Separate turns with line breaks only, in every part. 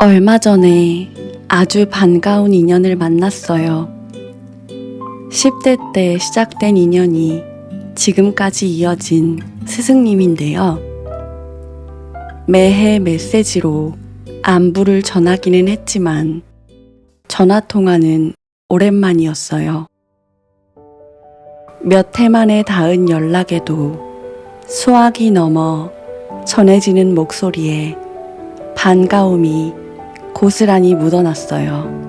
얼마 전에 아주 반가운 인연을 만났어요. 10대 때 시작된 인연이 지금까지 이어진 스승님인데요. 매해 메시지로 안부를 전하기는 했지만 전화통화는 오랜만이었어요. 몇 해 만에 닿은 연락에도 수화기 넘어 전해지는 목소리에 반가움이 고스란히 묻어났어요.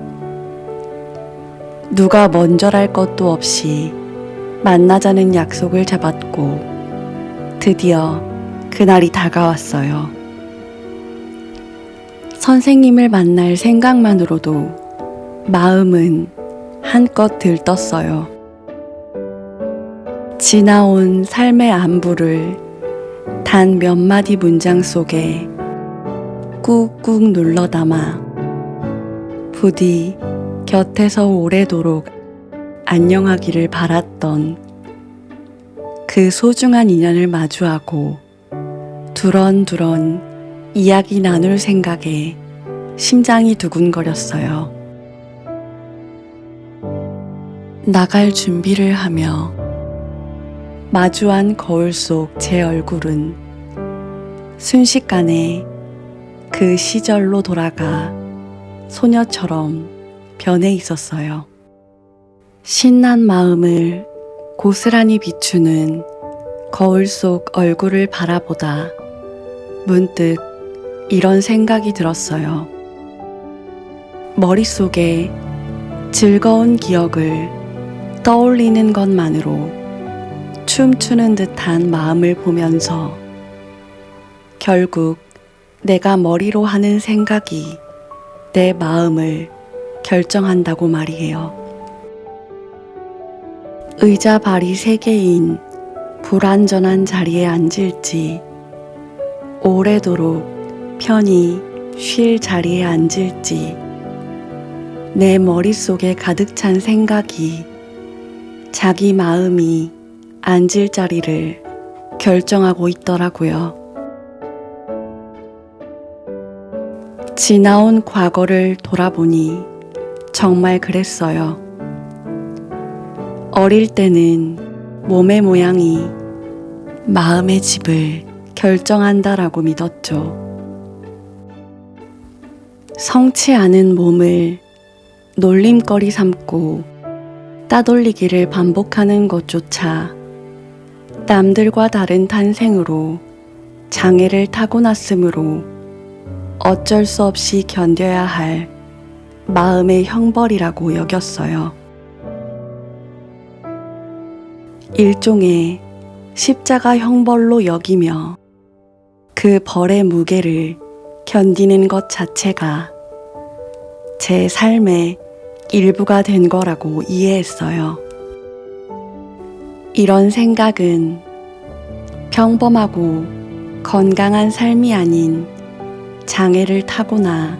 누가 먼저랄 것도 없이 만나자는 약속을 잡았고 드디어 그날이 다가왔어요. 선생님을 만날 생각만으로도 마음은 한껏 들떴어요. 지나온 삶의 안부를 단 몇 마디 문장 속에 꾹꾹 눌러 담아 부디 곁에서 오래도록 안녕하기를 바랐던 그 소중한 인연을 마주하고 두런두런 이야기 나눌 생각에 심장이 두근거렸어요. 나갈 준비를 하며 마주한 거울 속 제 얼굴은 순식간에 그 시절로 돌아가 소녀처럼 변해 있었어요. 신난 마음을 고스란히 비추는 거울 속 얼굴을 바라보다 문득 이런 생각이 들었어요. 머릿속에 즐거운 기억을 떠올리는 것만으로 춤추는 듯한 마음을 보면서 결국 내가 머리로 하는 생각이 내 마음을 결정한다고 말이에요. 의자 발이 3개인 불완전한 자리에 앉을지 오래도록 편히 쉴 자리에 앉을지 내 머릿속에 가득 찬 생각이 자기 마음이 앉을 자리를 결정하고 있더라고요. 지나온 과거를 돌아보니 정말 그랬어요. 어릴 때는 몸의 모양이 마음의 집을 결정한다라고 믿었죠. 성치 않은 몸을 놀림거리 삼고 따돌리기를 반복하는 것조차 남들과 다른 탄생으로 장애를 타고났으므로 어쩔 수 없이 견뎌야 할 마음의 형벌이라고 여겼어요. 일종의 십자가 형벌로 여기며 그 벌의 무게를 견디는 것 자체가 제 삶의 일부가 된 거라고 이해했어요. 이런 생각은 평범하고 건강한 삶이 아닌 장애를 타고나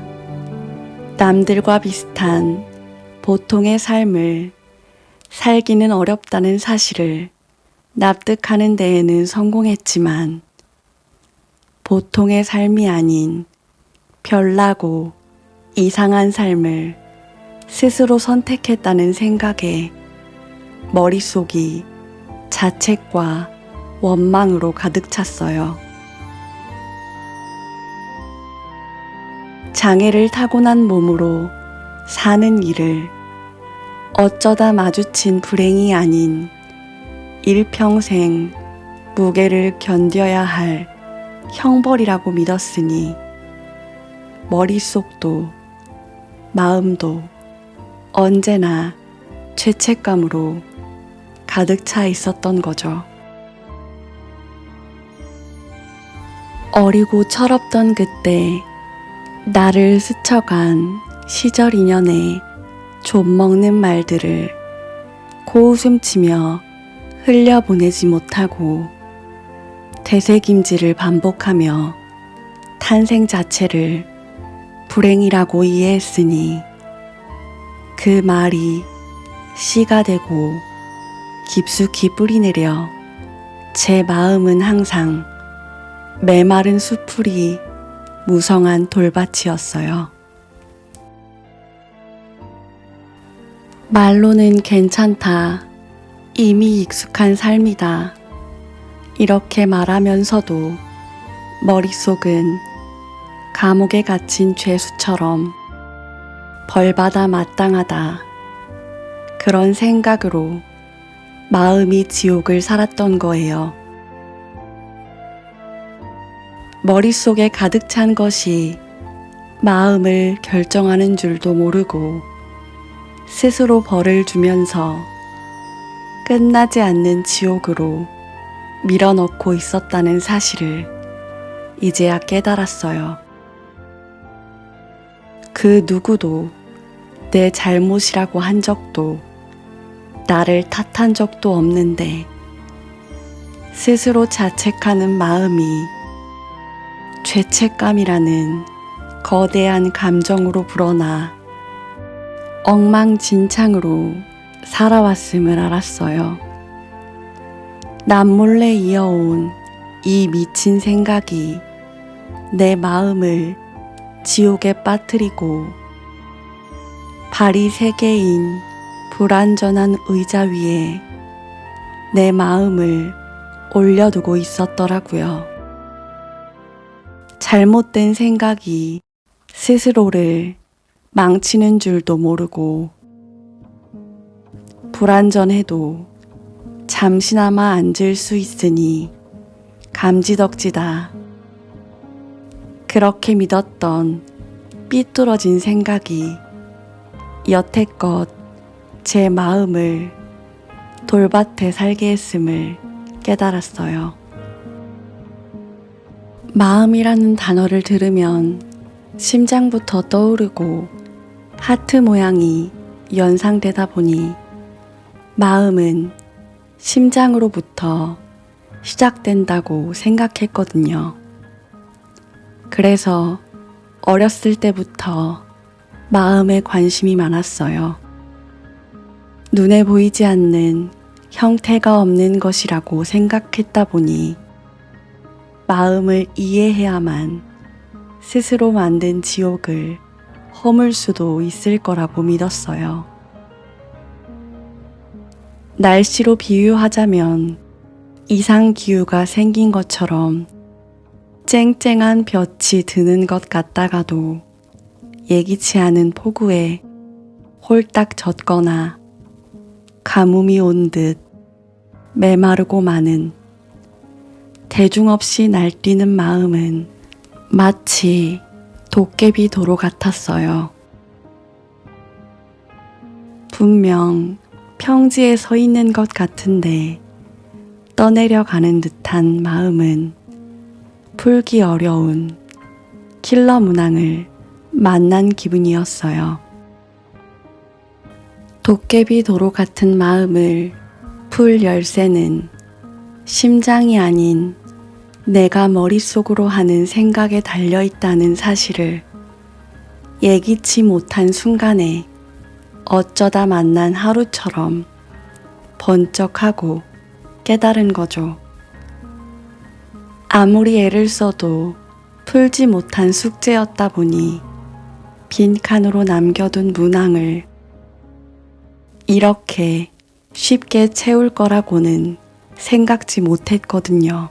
남들과 비슷한 보통의 삶을 살기는 어렵다는 사실을 납득하는 데에는 성공했지만 보통의 삶이 아닌 별나고 이상한 삶을 스스로 선택했다는 생각에 머릿속이 자책과 원망으로 가득 찼어요. 장애를 타고난 몸으로 사는 일을 어쩌다 마주친 불행이 아닌 일평생 무게를 견뎌야 할 형벌이라고 믿었으니 머릿속도 마음도 언제나 죄책감으로 가득 차 있었던 거죠. 어리고 철없던 그때 나를 스쳐간 시절 인연에 좀먹는 말들을 코웃음치며 흘려보내지 못하고 되새김질을 반복하며 탄생 자체를 불행이라고 이해했으니 그 말이 씨가 되고 깊숙이 뿌리내려 제 마음은 항상 메마른 수풀이 무성한 돌밭이었어요. 말로는 괜찮다. 이미 익숙한 삶이다. 이렇게 말하면서도 머릿속은 감옥에 갇힌 죄수처럼 벌받아 마땅하다. 그런 생각으로 마음이 지옥을 살았던 거예요. 머릿속에 가득 찬 것이 마음을 결정하는 줄도 모르고 스스로 벌을 주면서 끝나지 않는 지옥으로 밀어넣고 있었다는 사실을 이제야 깨달았어요. 그 누구도 내 잘못이라고 한 적도 나를 탓한 적도 없는데 스스로 자책하는 마음이 죄책감이라는 거대한 감정으로 불어나 엉망진창으로 살아왔음을 알았어요. 남몰래 이어온 이 미친 생각이 내 마음을 지옥에 빠뜨리고 발이 세 개인 불완전한 의자 위에 내 마음을 올려두고 있었더라고요. 잘못된 생각이 스스로를 망치는 줄도 모르고 불완전해도 잠시나마 앉을 수 있으니 감지덕지다. 그렇게 믿었던 삐뚤어진 생각이 여태껏 제 마음을 돌밭에 살게 했음을 깨달았어요. 마음이라는 단어를 들으면 심장부터 떠오르고 하트 모양이 연상되다 보니 마음은 심장으로부터 시작된다고 생각했거든요. 그래서 어렸을 때부터 마음에 관심이 많았어요. 눈에 보이지 않는 형태가 없는 것이라고 생각했다 보니 마음을 이해해야만 스스로 만든 지옥을 허물 수도 있을 거라고 믿었어요. 날씨로 비유하자면 이상기후가 생긴 것처럼 쨍쨍한 볕이 드는 것 같다가도 예기치 않은 폭우에 홀딱 젖거나 가뭄이 온 듯 메마르고 마는 대중 없이 날뛰는 마음은 마치 도깨비 도로 같았어요. 분명 평지에 서 있는 것 같은데 떠내려가는 듯한 마음은 풀기 어려운 킬러 문항을 만난 기분이었어요. 도깨비 도로 같은 마음을 풀 열쇠는 심장이 아닌 내가 머릿속으로 하는 생각에 달려있다는 사실을 예기치 못한 순간에 어쩌다 만난 하루처럼 번쩍하고 깨달은 거죠. 아무리 애를 써도 풀지 못한 숙제였다 보니 빈칸으로 남겨둔 문항을 이렇게 쉽게 채울 거라고는 생각지 못했거든요.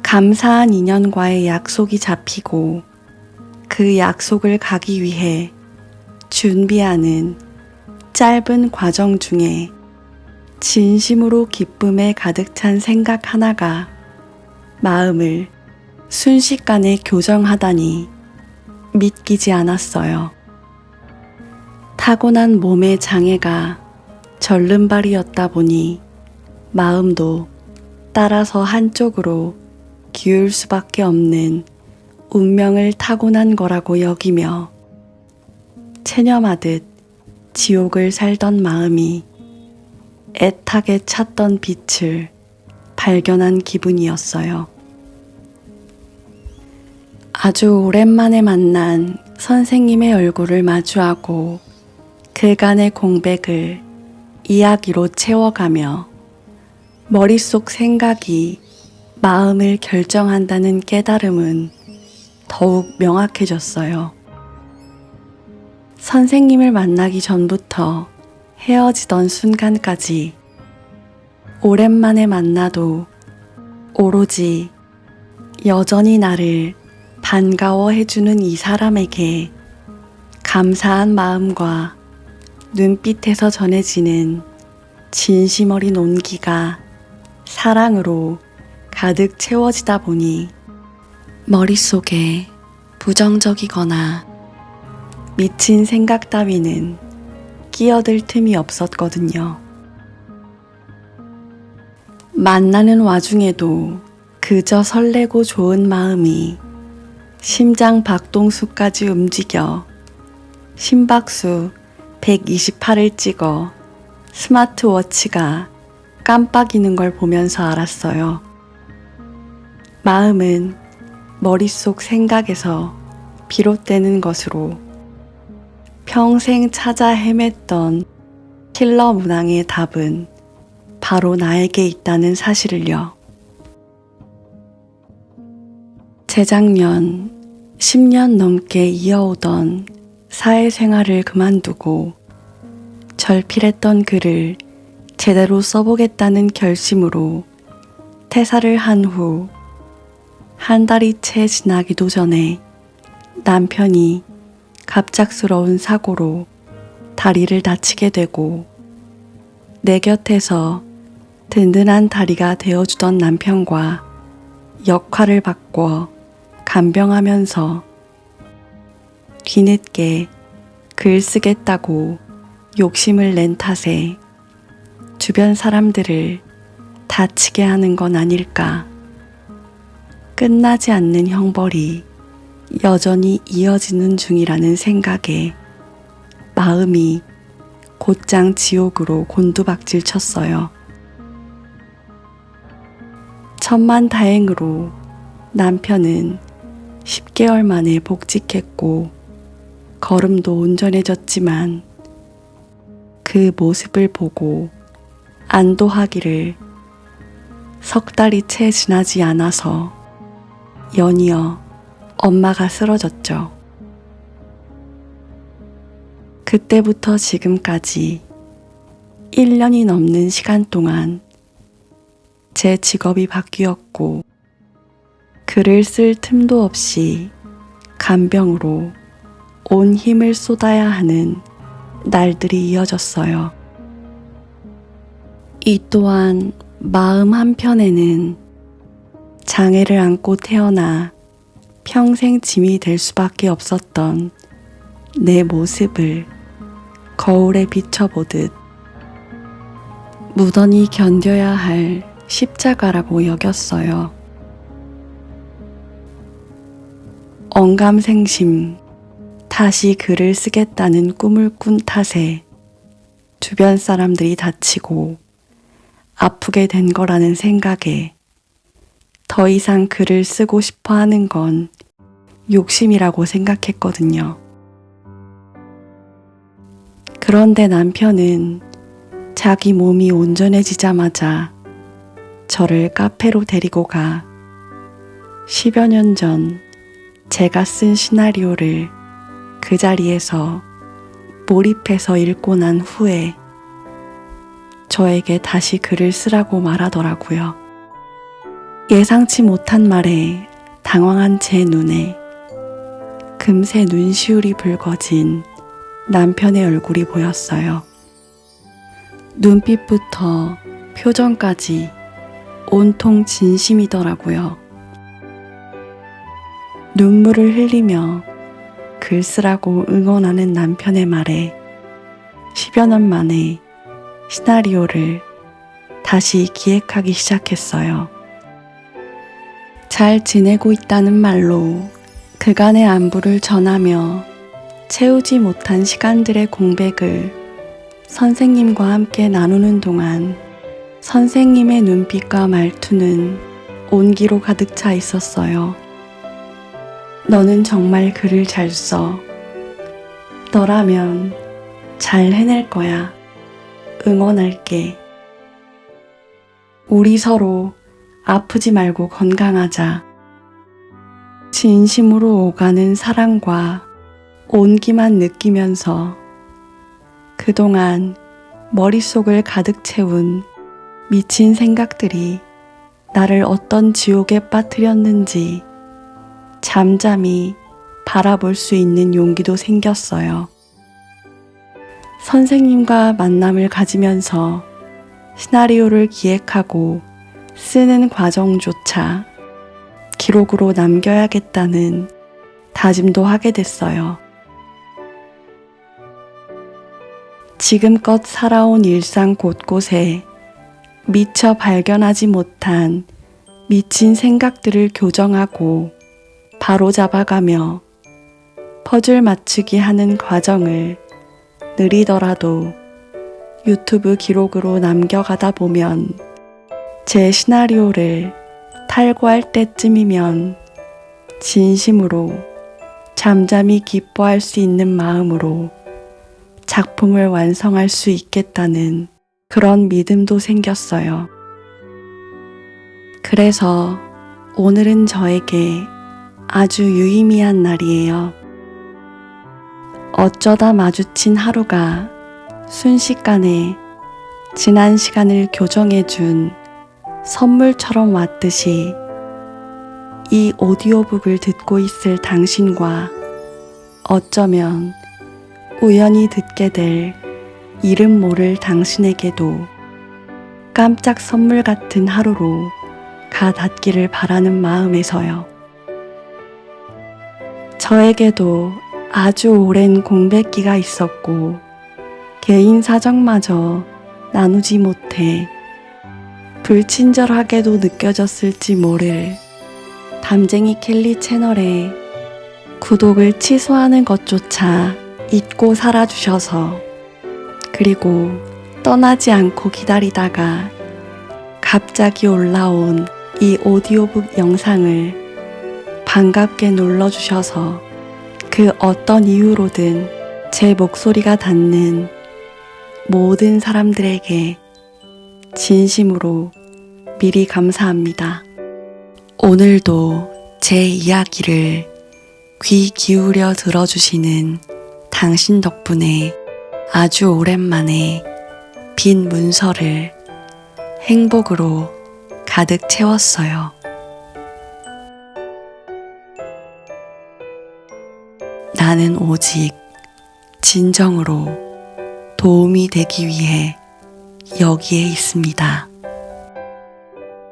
감사한 인연과의 약속이 잡히고 그 약속을 가기 위해 준비하는 짧은 과정 중에 진심으로 기쁨에 가득 찬 생각 하나가 마음을 순식간에 교정하다니 믿기지 않았어요. 타고난 몸의 장애가 절름발이었다 보니 마음도 따라서 한쪽으로 기울 수밖에 없는 운명을 타고난 거라고 여기며 체념하듯 지옥을 살던 마음이 애타게 찾던 빛을 발견한 기분이었어요. 아주 오랜만에 만난 선생님의 얼굴을 마주하고 그간의 공백을 이야기로 채워가며 머릿속 생각이 마음을 결정한다는 깨달음은 더욱 명확해졌어요. 선생님을 만나기 전부터 헤어지던 순간까지 오랜만에 만나도 오로지 여전히 나를 반가워해주는 이 사람에게 감사한 마음과 눈빛에서 전해지는 진심 어린 온기가 사랑으로 가득 채워지다 보니 머릿속에 부정적이거나 미친 생각 따위는 끼어들 틈이 없었거든요. 만나는 와중에도 그저 설레고 좋은 마음이 심장 박동수까지 움직여 심박수 128을 찍어 스마트워치가 깜빡이는 걸 보면서 알았어요. 마음은 머릿속 생각에서 비롯되는 것으로 평생 찾아 헤맸던 킬러 문항의 답은 바로 나에게 있다는 사실을요. 재작년 10년 넘게 이어오던 사회생활을 그만두고 절필했던 글을 제대로 써보겠다는 결심으로 퇴사를 한 후 한 달이 채 지나기도 전에 남편이 갑작스러운 사고로 다리를 다치게 되고 내 곁에서 든든한 다리가 되어주던 남편과 역할을 바꿔 간병하면서 뒤늦게 글 쓰겠다고 욕심을 낸 탓에 주변 사람들을 다치게 하는 건 아닐까. 끝나지 않는 형벌이 여전히 이어지는 중이라는 생각에 마음이 곧장 지옥으로 곤두박질 쳤어요. 천만다행으로 남편은 10개월 만에 복직했고 걸음도 온전해졌지만 그 모습을 보고 안도하기를 석 달이 채 지나지 않아서 연이어 엄마가 쓰러졌죠. 그때부터 지금까지 1년이 넘는 시간 동안 제 직업이 바뀌었고 글을 쓸 틈도 없이 간병으로 온 힘을 쏟아야 하는 날들이 이어졌어요. 이 또한 마음 한편에는 장애를 안고 태어나 평생 짐이 될 수밖에 없었던 내 모습을 거울에 비춰보듯 무던히 견뎌야 할 십자가라고 여겼어요. 언감생심 다시 글을 쓰겠다는 꿈을 꾼 탓에 주변 사람들이 다치고 아프게 된 거라는 생각에 더 이상 글을 쓰고 싶어 하는 건 욕심이라고 생각했거든요. 그런데 남편은 자기 몸이 온전해지자마자 저를 카페로 데리고 가 10여 년 전 제가 쓴 시나리오를 그 자리에서 몰입해서 읽고 난 후에 저에게 다시 글을 쓰라고 말하더라고요. 예상치 못한 말에 당황한 제 눈에 금세 눈시울이 붉어진 남편의 얼굴이 보였어요. 눈빛부터 표정까지 온통 진심이더라고요. 눈물을 흘리며 글 쓰라고 응원하는 남편의 말에 10여 년 만에 시나리오를 다시 기획하기 시작했어요. 잘 지내고 있다는 말로 그간의 안부를 전하며 채우지 못한 시간들의 공백을 선생님과 함께 나누는 동안 선생님의 눈빛과 말투는 온기로 가득 차 있었어요. 너는 정말 글을 잘 써. 너라면 잘 해낼 거야. 응원할게. 우리 서로 아프지 말고 건강하자. 진심으로 오가는 사랑과 온기만 느끼면서 그동안 머릿속을 가득 채운 미친 생각들이 나를 어떤 지옥에 빠뜨렸는지 잠잠히 바라볼 수 있는 용기도 생겼어요. 선생님과 만남을 가지면서 시나리오를 기획하고 쓰는 과정조차 기록으로 남겨야겠다는 다짐도 하게 됐어요. 지금껏 살아온 일상 곳곳에 미처 발견하지 못한 미친 생각들을 교정하고 바로잡아가며 퍼즐 맞추기 하는 과정을 느리더라도 유튜브 기록으로 남겨가다 보면 제 시나리오를 탈고할 때쯤이면 진심으로 잠잠히 기뻐할 수 있는 마음으로 작품을 완성할 수 있겠다는 그런 믿음도 생겼어요. 그래서 오늘은 저에게 아주 유의미한 날이에요. 어쩌다 마주친 하루가 순식간에 지난 시간을 교정해준 선물처럼 왔듯이 이 오디오북을 듣고 있을 당신과 어쩌면 우연히 듣게 될 이름 모를 당신에게도 깜짝 선물 같은 하루로 가 닿기를 바라는 마음에서요. 저에게도 아주 오랜 공백기가 있었고 개인 사정마저 나누지 못해 불친절하게도 느껴졌을지 모를 담쟁이 켈리 채널에 구독을 취소하는 것조차 잊고 살아주셔서 그리고 떠나지 않고 기다리다가 갑자기 올라온 이 오디오북 영상을 반갑게 눌러주셔서 그 어떤 이유로든 제 목소리가 닿는 모든 사람들에게 진심으로 미리 감사합니다. 오늘도 제 이야기를 귀 기울여 들어주시는 당신 덕분에 아주 오랜만에 빈 문서를 행복으로 가득 채웠어요. 나는 오직 진정으로 도움이 되기 위해 여기에 있습니다.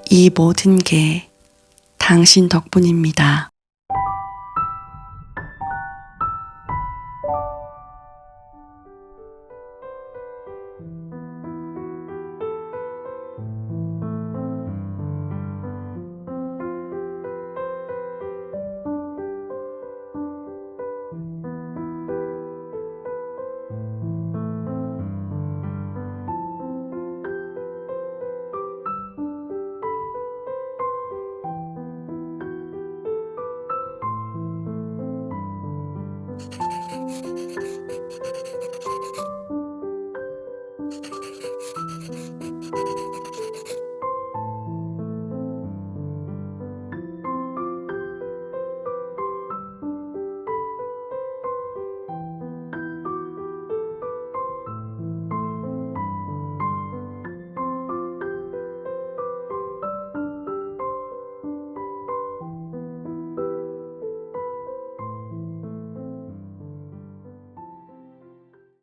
이 모든 게 당신 덕분입니다.